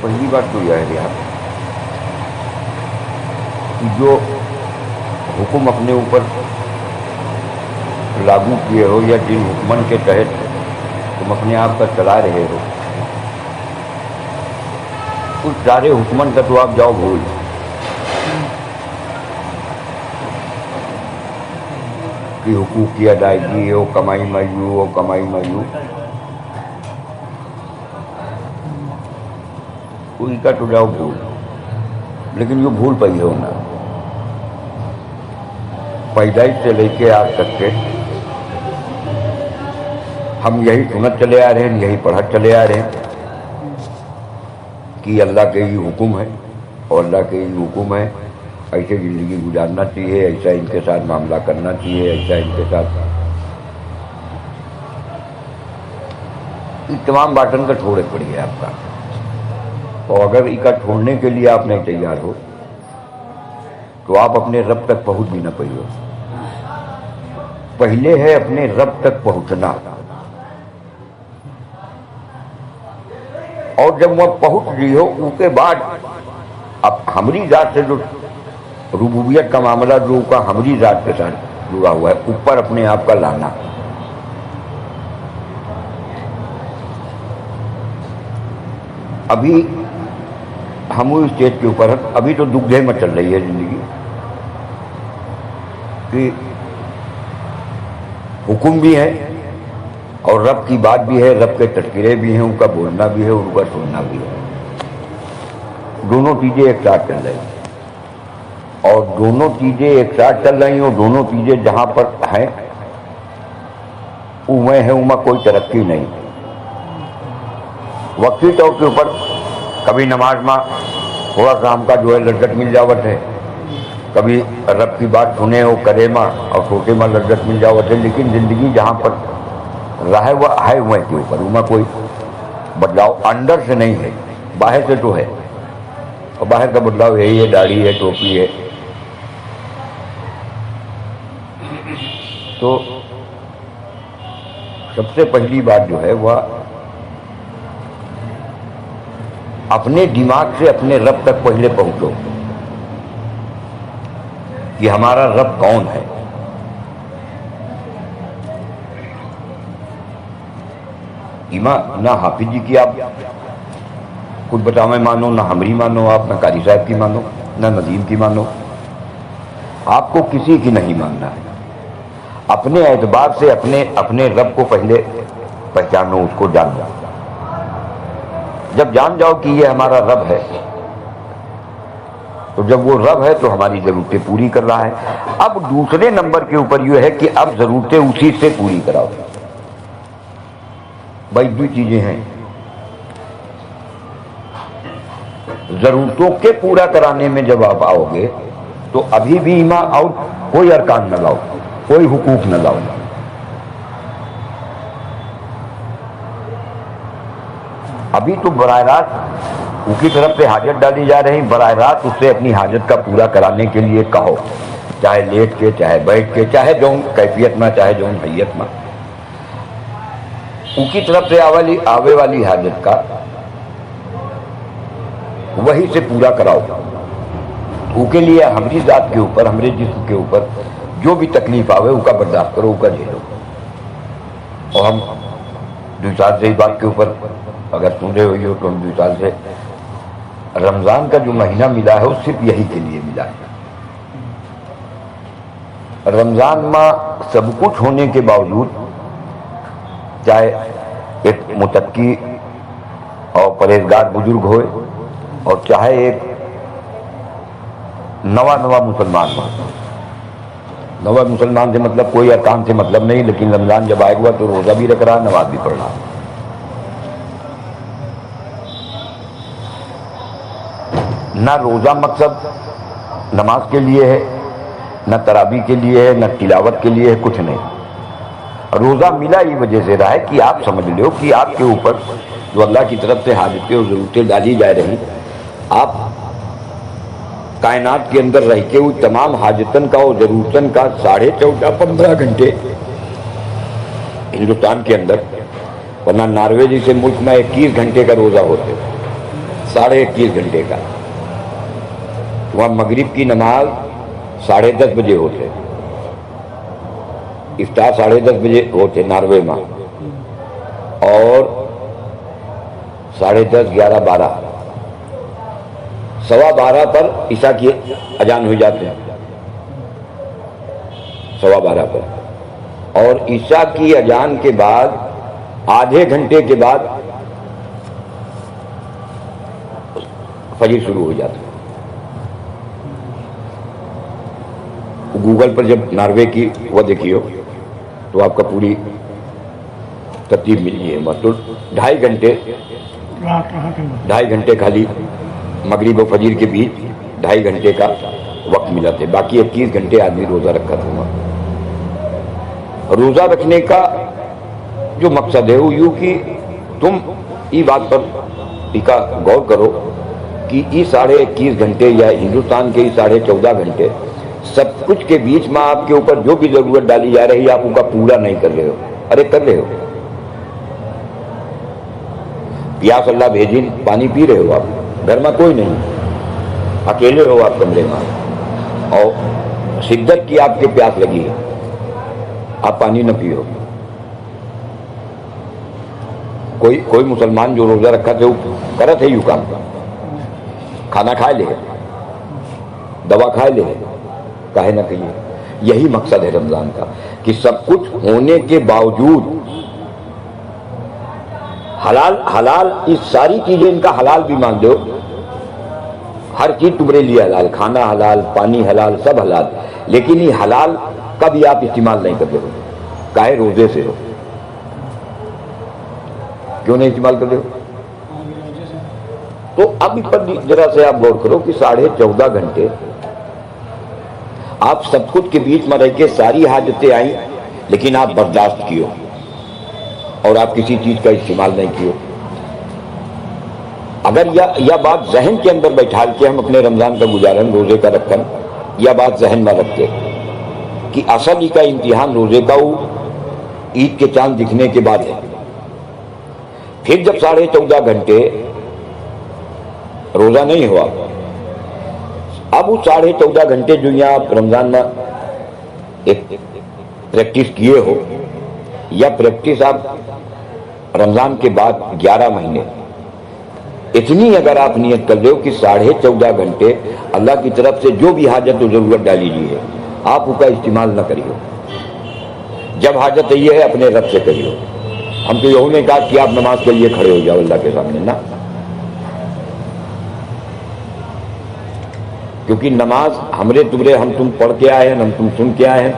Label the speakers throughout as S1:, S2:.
S1: پہلی بات تو یہ ہے ریاض کہ جو حکم اپنے اوپر لاگو کیے ہو یا جن حکمن کے تحت تم اپنے آپ کا چلا رہے ہو، اس سارے حکمن کا تو آپ جاؤ بھول، کہ حقوق کی ادائیگی ہو، کمائی میو ہو، کمائی میو، ان کا تو جاؤ بھول. لیکن یہ بھول پئی ہو نا، پیدائش سے لے کے آج تک کے ہم یہی سنت چلے آ رہے ہیں، یہی پڑھت چلے آ رہے ہیں کہ اللہ کے یہ حکم ہے اور اللہ کے یہ حکم ہے، ایسے زندگی گزارنا چاہیے، ایسا ان کے ساتھ معاملہ کرنا چاہیے، ایسا ان کے ساتھ. یہ تمام باٹن کا چھوڑے پڑی ہے آپ کا، اور اگر اس کا چھوڑنے کے لیے آپ نہیں تیار ہو تو آپ اپنے رب تک پہنچ بھی نہ پائی ہو. پہلے ہے اپنے رب تک پہنچنا، اور جب وہ پہنچ رہی ہو اس کے بعد اب ہمری ذات سے جو ربوبیت کا معاملہ جو کا ہمری ذات کے ساتھ جڑا ہوا ہے، اوپر اپنے آپ کا لانا. ابھی ہم اس اسٹیج کے اوپر ہیں، ابھی تو دگھے میں چل رہی ہے زندگی کہ حکم بھی ہے اور رب کی بات بھی ہے، رب کے تذکرے بھی ہیں، ان کا بولنا بھی ہے، ان کا سننا بھی ہے. دونوں چیزیں ایک ساتھ چل رہی ہیں، اور دونوں چیزیں ایک ساتھ چل رہی ہیں، اور دونوں چیزیں جہاں پر ہیں میں ہے میں کوئی ترقی نہیں. وقتی طور کے اوپر کبھی نماز میں تھوڑا سا ہم کا جو ہے لذت مل جاوت ہے، کبھی رب کی بات سنے ہو کرے ماں اور سوچے ماں لذت مل جاوت ہے. لیکن زندگی جہاں پر رہے وہ ہے وہیں کے اوپر، میں کوئی بدلاؤ اندر سے نہیں ہے، باہر سے تو ہے، اور باہر کا بدلاؤ یہی ہے، داڑھی ہے، ٹوپی ہے. تو سب سے پہلی بات جو ہے وہ اپنے دماغ سے اپنے رب تک پہلے پہنچو کہ ہمارا رب کون ہے. نہ حافظ جی کی آپ کچھ بتاویں مانو، نہ ہمری مانو آپ، نہ قاری صاحب کی مانو، نہ ندیم کی مانو، آپ کو کسی کی نہیں ماننا ہے. اپنے اعتبار سے اپنے رب کو پہلے پہچانو، اس کو جانو. جب جان جاؤ کہ یہ ہمارا رب ہے، تو جب وہ رب ہے تو ہماری ضرورتیں پوری کر رہا ہے. اب دوسرے نمبر کے اوپر یہ ہے کہ اب ضرورتیں اسی سے پوری کراؤ. بھائی دو چیزیں ہیں، ضرورتوں کے پورا کرانے میں جب آپ آؤ گے تو ابھی بھی ایمان آؤ، کوئی ارکان نہ لاؤ، کوئی حقوق نہ لاؤ. ابھی تو براہ راست ان کی طرف سے حاجت ڈالی جا رہی، براہ راست اس سے اپنی حاجت کا پورا کرانے کے لیے کہو، چاہے لیٹ کے، چاہے بیٹھ کے، چاہے جو کیفیت میں، چاہے جو حیت میں. ان کی طرف سے آوے والی حاجت کا وہی سے پورا کراؤ. ان کے لیے ہماری ذات کے اوپر، ہمارے جسم کے اوپر جو بھی تکلیف آوے ان کا برداشت کرو، ان کا جھیلو. اور ہم 2 سال سے اس بات کے اوپر اگر سن رہے ہوئی ہو تو ہم 2 سال سے رمضان کا جو مہینہ ملا ہے وہ صرف یہی کے لیے ملا ہے. رمضان میں سب کچھ ہونے کے باوجود، چاہے ایک متقی اور پرہیزگار بزرگ ہوئے، اور چاہے ایک نوا مسلمان ہو. نوا مسلمان سے مطلب کوئی ارکان سے مطلب نہیں، لیکن رمضان جب آئے ہوا تو روزہ بھی رکھ رہا، نماز بھی پڑھ رہا. نہ روزہ مقصد نماز کے لیے ہے، نہ تراویح کے لیے ہے، نہ تلاوت کے لیے ہے، کچھ نہیں. روزہ ملا یہ وجہ سے رہا ہے کہ آپ سمجھ لو کہ آپ کے اوپر جو اللہ کی طرف سے حاجتیں اور ضرورتیں ڈالی جا رہی، آپ کائنات کے اندر رہ کے وہ تمام حاجتن کا اور ضرورتن کا 14.5-15 گھنٹے ہندوستان کے اندر، ورنہ ناروے جیسے ملک میں 21 گھنٹے کا روزہ ہوتے، 21.5 گھنٹے کا. وہاں مغرب کی نماز 10:30 بجے ہوتے، افطار 10:30 بجے ہوتے ناروے میں، اور 10:30 11 12 12:15 پر عشاء کی اذان ہو جاتے ہیں، 12:15 پر. اور عشاء کی اذان کے بعد آدھے گھنٹے کے بعد فجر شروع ہو جاتا ہے. گوگل پر جب ناروے کی وہ دیکھیو تو آپ کا پوری ترتیب ملی ہے. مطلب 2.5 گھنٹے خالی مغرب و فجر کے بیچ 2.5 گھنٹے کا وقت ملا تھے. باقی 21 گھنٹے آدمی روزہ رکھا تھا. روزہ رکھنے کا جو مقصد ہے وہ یوں کہ تم یہ بات پر غور کرو کہ یہ 21.5 گھنٹے یا ہندوستان کے 14.5 گھنٹے سب کچھ کے بیچ میں آپ کے اوپر جو بھی ضرورت ڈالی جا رہی ہے آپ ان کا پورا نہیں کر رہے ہو. ارے کر رہے ہو، پیاس اللہ بھیجی پانی پی رہے ہو، آپ گھر میں کوئی نہیں، اکیلے ہو آپ کمرے میں، اور شدت کی آپ کے پیاس لگی ہے، آپ پانی نہ پیو. کوئی مسلمان جو روزہ رکھا تھے وہ کرا تھے یوں کام، کھانا کھائے لے، دوا کھائے لے، کہے نہ کہیے. یہی مقصد ہے رمضان کا کہ سب کچھ ہونے کے باوجود حلال یہ ساری چیزیں ان کا حلال بھی مان دو، ہر چیز تمہارے لیے حلال، کھانا حلال، پانی حلال، سب حلال، لیکن یہ حلال کا بھی آپ استعمال نہیں کرتے ہو. کاہے روزے سے ہو، کیوں نہیں استعمال کرتے ہو؟ تو اب اس پر ذرا سے آپ غور کرو کہ 14.5 گھنٹے آپ سب کچھ کے بیچ میں رہ کے ساری حاجتیں آئیں لیکن آپ برداشت کیو اور آپ کسی چیز کا استعمال نہیں کیو. اگر یہ بات ذہن کے اندر بیٹھال کے ہم اپنے رمضان کا گزارن روزے کا رکھن یہ بات ذہن میں رکھتے کہ اصل ہی کا امتحان روزے کا وہ عید کے چاند دکھنے کے بعد ہے. پھر جب 14.5 گھنٹے روزہ نہیں ہوا، اب وہ 14.5 گھنٹے جو یہاں آپ رمضان میں ایک پریکٹس کیے ہو، یا پریکٹس آپ رمضان کے بعد 11 مہینے اتنی اگر آپ نیت کر لو کہ 14.5 گھنٹے اللہ کی طرف سے جو بھی حاجت و ضرورت ڈالی ہے آپ اس کا استعمال نہ کریو. جب حاجت یہ ہے اپنے رب سے کریو. ہم تو یہوں نے کہا کہ آپ نماز کے لیے کھڑے ہو جاؤ اللہ کے سامنے نا، کیونکہ نماز ہمرے تمرے ہم تم پڑھ کے آئے ہیں، ہم تم سن کے آئے ہیں.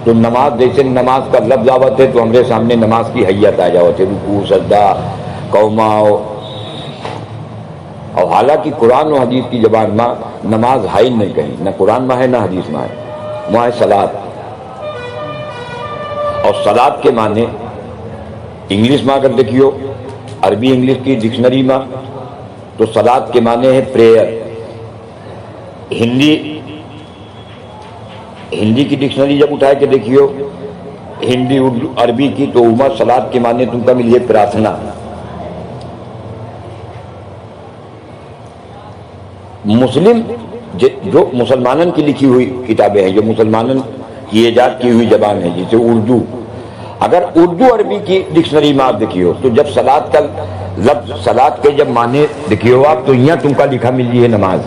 S1: تو نماز جیسے نماز کا لفظ آوت ہے تو ہمارے سامنے نماز کی حیت آ جاوت ہے، رکوع سجدہ قوما. اور حالانکہ قرآن و حدیث کی زبان میں نماز ہے نہیں کہیں، نہ قرآن میں ہے نہ حدیث میں ہے، وہاں ہے صلاۃ. اور صلاۃ کے معنی انگلش میں اگر دیکھیو عربی انگلش کی ڈکشنری میں تو صلاۃ کے معنی ہے پریئر. ہندی کی ڈکشنری جب اٹھائے کے دیکھیو ہندی اردو عربی کی تو عمر صلاۃ کے معنی تم کا ملیے پرارتھنا. مسلم جو مسلمانوں کی لکھی ہوئی کتابیں ہیں، جو مسلمانوں کی ایجاد کی ہوئی زبان ہے جیسے اردو، اگر اردو عربی کی ڈکشنری میں آپ دیکھیے تو جب صلاۃ کا لفظ صلاۃ کے جب معنی دیکھیے آپ تو یہاں تم کا لکھا ملی ہے نماز.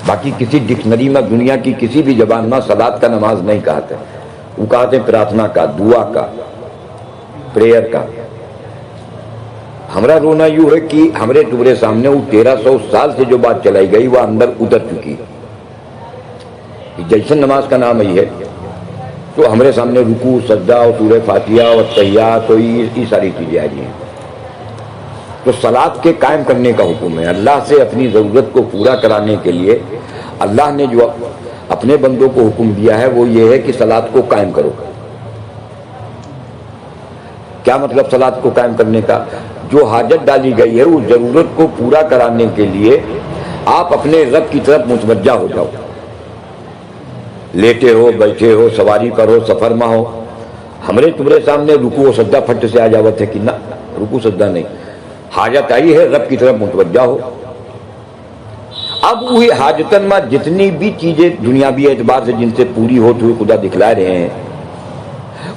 S1: باقی کسی ڈکشنری میں دنیا کی کسی بھی زبان میں صلاۃ کا نماز نہیں کہتے، وہ کہتے ہیں پرارتھنا کا، دعا کا، پریئر کا. ہمارا رونا یوں ہے کہ ہمارے تمہارے سامنے وہ 1300 سال سے جو بات چلائی گئی وہ اندر اتر چکی. جیسے نماز کا نام ہی ہے تو ہمارے سامنے رکوع سجدہ اور سورہ فاتحہ اور تحیات اور یہ ساری چیزیں آ رہی ہیں. تو صلاۃ کے قائم کرنے کا حکم ہے. اللہ سے اپنی ضرورت کو پورا کرانے کے لیے اللہ نے جو اپنے بندوں کو حکم دیا ہے وہ یہ ہے کہ صلاۃ کو قائم کرو. کیا مطلب صلاۃ کو قائم کرنے کا؟ جو حاجت ڈالی گئی ہے اس ضرورت کو پورا کرانے کے لیے آپ اپنے رب کی طرف متوجہ ہو جاؤ. لیٹے ہو، بیٹھے ہو، سواری پر ہو، سفر میں ہو، ہمارے تمہارے سامنے رکوع و سجدہ پھٹ سے آ جاوت ہے کہ نہ رکوع سجدہ نہیں، حاجت آئی ہے رب کی طرف متوجہ ہو. اب وہی حاجتن میں جتنی بھی چیزیں دنیاوی اعتبار سے جن سے پوری ہوتے ہوئے خدا دکھلا رہے ہیں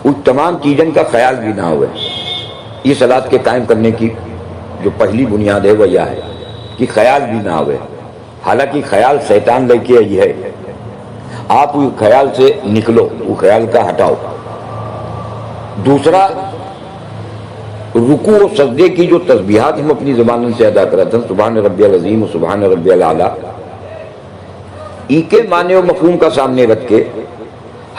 S1: اس تمام چیزوں کا خیال بھی نہ ہوئے. یہ صلاۃ کے قائم کرنے کی جو پہلی بنیاد ہے وہ یہ ہے کہ خیال بھی نہ ہوئے. حالانکہ خیال شیطان لے کے یہ ہے، آپ اس خیال سے نکلو، وہ خیال کا ہٹاؤ. دوسرا، رکوع و سجدے کی جو تسبیحات ہم اپنی زبان سے ادا کرتے ہیں، سبحان ربی العظیم و سبحان ربی الاعلیٰ، ای کے معنی و مفہوم کا سامنے رکھ کے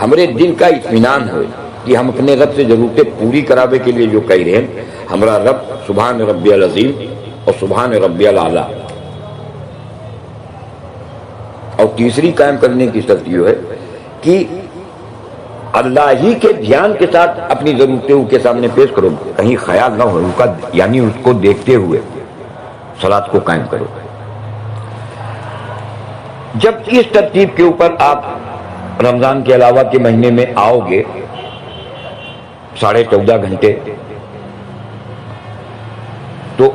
S1: ہمارے دل کا اطمینان ہو کہ ہم اپنے رب سے ضرورتیں پوری کراوے کے لیے جو کہہ رہے ہیں، ہمارا رب سبحان ربی العظیم اور سبحان ربی الاعلیٰ. اور تیسری قائم کرنے کی شرط یہ ہے کہ اللہ ہی کے دھیان کے ساتھ اپنی ضرورتوں کے سامنے پیش کرو، کہیں خیال نہ ہو اس کا، یعنی اس کو دیکھتے ہوئے صلاۃ کو قائم کرو. جب اس ترتیب کے اوپر آپ رمضان کے علاوہ کے مہینے میں آؤ گے 14.5 گھنٹے، تو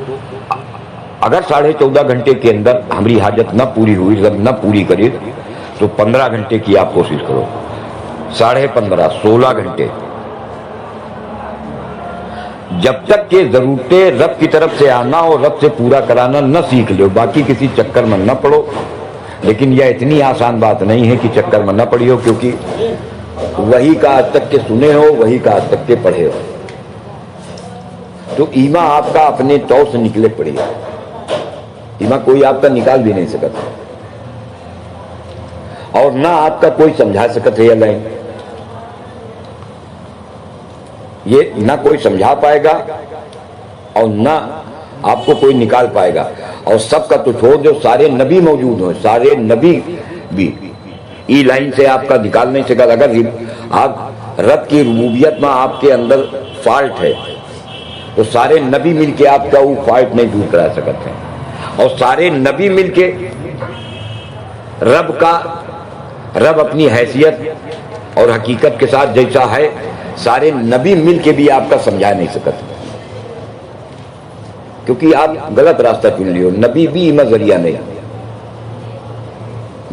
S1: اگر 14.5 گھنٹے کے اندر ہماری حاجت نہ پوری ہوئی، رب نہ پوری کرے، تو 15 گھنٹے کی آپ کوشش کرو. 15.5 16 گھنٹے، جب تک کہ ضرورتیں رب کی طرف سے آنا اور رب سے پورا کرانا نہ سیکھ لو، باقی کسی چکر میں نہ پڑو. لیکن یہ اتنی آسان بات نہیں ہے کہ چکر میں نہ پڑی ہو، کیونکہ وہی کا آج تک کے سنے ہو، وہی کا آج تک کے پڑھے ہو، تو ایمان آپ کا اپنے طور سے نکلے پڑی ہے. ایمان کوئی آپ کا نکال بھی نہیں سکتا، اور نہ آپ کا کوئی سمجھا سکتا ہے. اللہ یہ نہ کوئی سمجھا پائے گا اور نہ آپ کو کوئی نکال پائے گا. اور سب کا تو چھوڑ دو، سارے نبی موجود ہوں، سارے نبی بھی ای لائن سے آپ کا نکال نہیں سکا. اگر آپ رب کی ربوبیت میں آپ کے اندر فالٹ ہے تو سارے نبی مل کے آپ کا وہ فالٹ نہیں دور کرا سکتے ہیں. اور سارے نبی مل کے رب اپنی حیثیت اور حقیقت کے ساتھ جیسا ہے، سارے نبی مل کے بھی آپ کا سمجھا نہیں سکتے، کیونکہ آپ غلط راستہ چن لیو. نبی بھی ایمہ ذریعہ نہیں،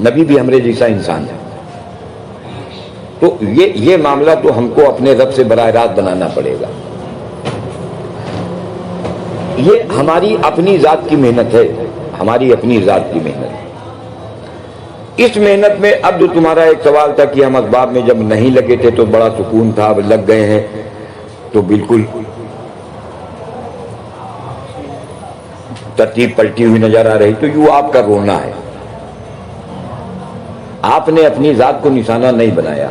S1: نبی بھی ہمارے جیسا انسان ہے. تو یہ معاملہ تو ہم کو اپنے رب سے براہ راست بنانا پڑے گا. یہ ہماری اپنی ذات کی محنت ہے، ہماری اپنی ذات کی محنت. اس محنت میں اب جو تمہارا ایک سوال تھا کہ ہم اسباب میں جب نہیں لگے تھے تو بڑا سکون تھا، اب لگ گئے ہیں تو بالکل ترتیب پلٹی ہوئی نظر آ رہی. تو یوں آپ کا رونا ہے. آپ نے اپنی ذات کو نشانہ نہیں بنایا.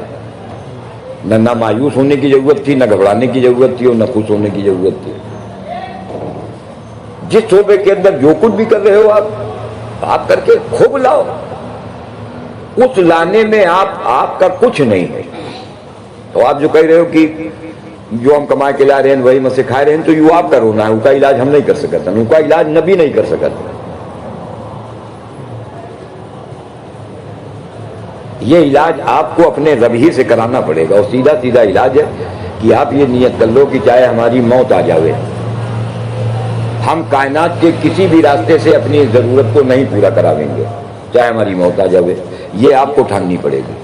S1: نہ مایوس ہونے کی ضرورت تھی، نہ گھبرانے کی ضرورت تھی، اور نہ خوش ہونے کی ضرورت تھی. جس شعبے کے اندر جو کچھ بھی کر رہے ہو آپ کر کے خوب لاؤ. اس لانے میں آپ کا کچھ نہیں ہے. تو آپ جو کہہ رہے ہو کہ جو ہم کما کے لا رہے ہیں وہی میں سے کھا رہے ہیں، تو یہ آپ کا رونا ہے. ان کا علاج ہم نہیں کر سکتے، ان کا علاج نبی نہیں کر سکتے. یہ علاج آپ کو اپنے رب ہی سے کرانا پڑے گا. اور سیدھا سیدھا علاج ہے کہ آپ یہ نیت کر لو کہ چاہے ہماری موت آ جاوے، ہم کائنات کے کسی بھی راستے سے اپنی ضرورت کو نہیں پورا کراویں گے، چاہے ہماری موت آ جاوے. یہ آپ کو ٹھاننی پڑے گی.